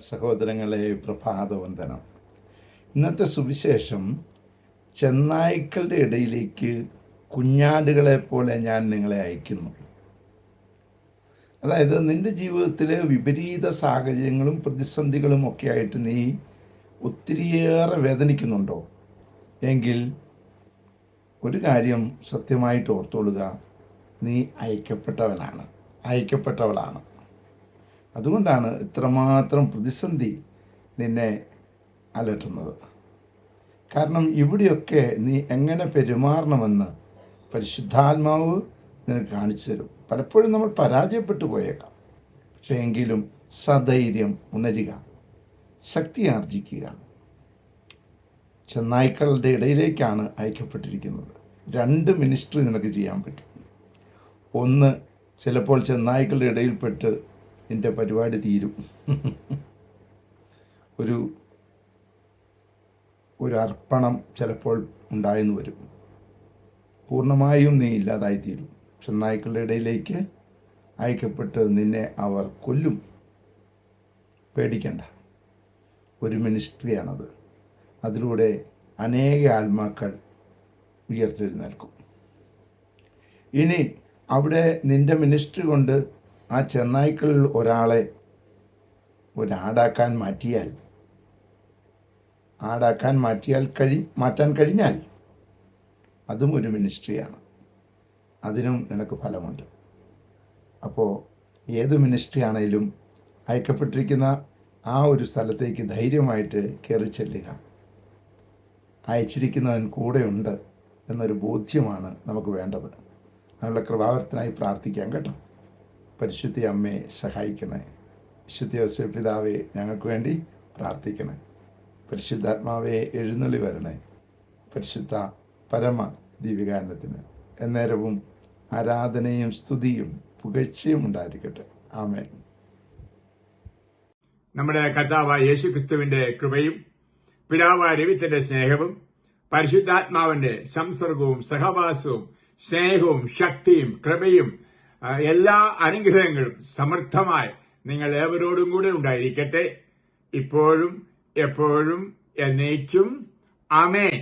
സഹോദരങ്ങളെ, പ്രഭാതവന്ദനം. ഇന്നത്തെ സുവിശേഷം, ചെന്നായ്ക്കളുടെ ഇടയിലേക്ക് കുഞ്ഞാടുകളെ പോലെ ഞാൻ നിങ്ങളെ അയക്കുന്നു. അതായത് നിൻ്റെ ജീവിതത്തിലെ വിപരീത സാഹചര്യങ്ങളും പ്രതിസന്ധികളും ഒക്കെ ആയിട്ട് നീ ഒത്തിരിയേറെ വേദനിക്കുന്നുണ്ടോ എങ്കിൽ ഒരു കാര്യം സത്യമായിട്ട് ഓർത്തോളുക, നീ അയക്കപ്പെട്ടവളാണ്. അതുകൊണ്ടാണ് ഇത്രമാത്രം പ്രതിസന്ധി നിന്നെ അലട്ടുന്നത്. കാരണം ഇവിടെയൊക്കെ നീ എങ്ങനെ പെരുമാറണമെന്ന് പരിശുദ്ധാത്മാവ് നിനക്ക് കാണിച്ചു തരും. പലപ്പോഴും നമ്മൾ പരാജയപ്പെട്ടു പോയേക്കാം, പക്ഷേ എങ്കിലും സധൈര്യം ഉണരുക, ശക്തി ആർജിക്കുക. ചെന്നായ്ക്കളുടെ ഇടയിലേക്കാണ് അയക്കപ്പെട്ടിരിക്കുന്നത്. 2 മിനിസ്ട്രി നിനക്ക് ചെയ്യാൻ പറ്റും. ഒന്ന്, ചിലപ്പോൾ ചെന്നായ്ക്കളുടെ ഇടയിൽപ്പെട്ട് നിൻ്റെ പരിപാടി തീരും. ഒരു അർപ്പണം ചിലപ്പോൾ ഉണ്ടായെന്ന് വരും. പൂർണ്ണമായും നീ ഇല്ലാതായിത്തീരും. ചെന്നായ്ക്കളുടെ ഇടയിലേക്ക് അയക്കപ്പെട്ട് നിന്നെ അവർ കൊല്ലും. പേടിക്കണ്ട, ഒരു മിനിസ്ട്രിയാണത്. അതിലൂടെ അനേക ആത്മാക്കൾ ഉയർത്തെഴുന്നേൽക്കും. ഇനി അവിടെ നിൻ്റെ മിനിസ്ട്രി കൊണ്ട് ആ ചെന്നായ്ക്കളിൽ ഒരാളെ ഒരാടാക്കാൻ മാറ്റാൻ കഴിഞ്ഞാൽ അതും ഒരു മിനിസ്ട്രിയാണ്. അതിനും നിനക്ക് ഫലമുണ്ട്. അപ്പോൾ ഏത് മിനിസ്ട്രി ആണെങ്കിലും അയക്കപ്പെട്ടിരിക്കുന്ന ആ ഒരു സ്ഥലത്തേക്ക് ധൈര്യമായിട്ട് കയറി ചെല്ലുക. അയച്ചിരിക്കുന്നവൻ കൂടെയുണ്ട് എന്നൊരു ബോധ്യമാണ് നമുക്ക് വേണ്ടത്. അതിനുള്ള കൃപാവർത്തനായി പ്രാർത്ഥിക്കാം കേട്ടോ. പരിശുദ്ധ അമ്മയെ സഹായിക്കണേ. വിശുദ്ധ യോസേപ്പ് പിതാവേ, ഞങ്ങൾക്ക് വേണ്ടി പ്രാർത്ഥിക്കണേ. പരിശുദ്ധാത്മാവെ എഴുന്നള്ളി വരണേ. പരിശുദ്ധ പരമ ദിവ്യകാരണത്തിന് എന്നേരവും ആരാധനയും സ്തുതിയും പുകഴ്ചയും ഉണ്ടായിരിക്കട്ടെ. ആമേൻ. നമ്മുടെ കർത്താവായ യേശുക്രിസ്തുവിന്റെ കൃപയും പിതാവായ ദൈവത്തിന്റെ സ്നേഹവും പരിശുദ്ധാത്മാവിന്റെ സംസർഗവും സഹവാസവും സ്നേഹവും ശക്തിയും കൃപയും എല്ലാ അനുഗ്രഹങ്ങളും സമൃദ്ധമായി നിങ്ങൾ ഏവരോടും കൂടെ ഉണ്ടായിരിക്കട്ടെ, ഇപ്പോഴും എപ്പോഴും എന്നേക്കും. ആമേൻ.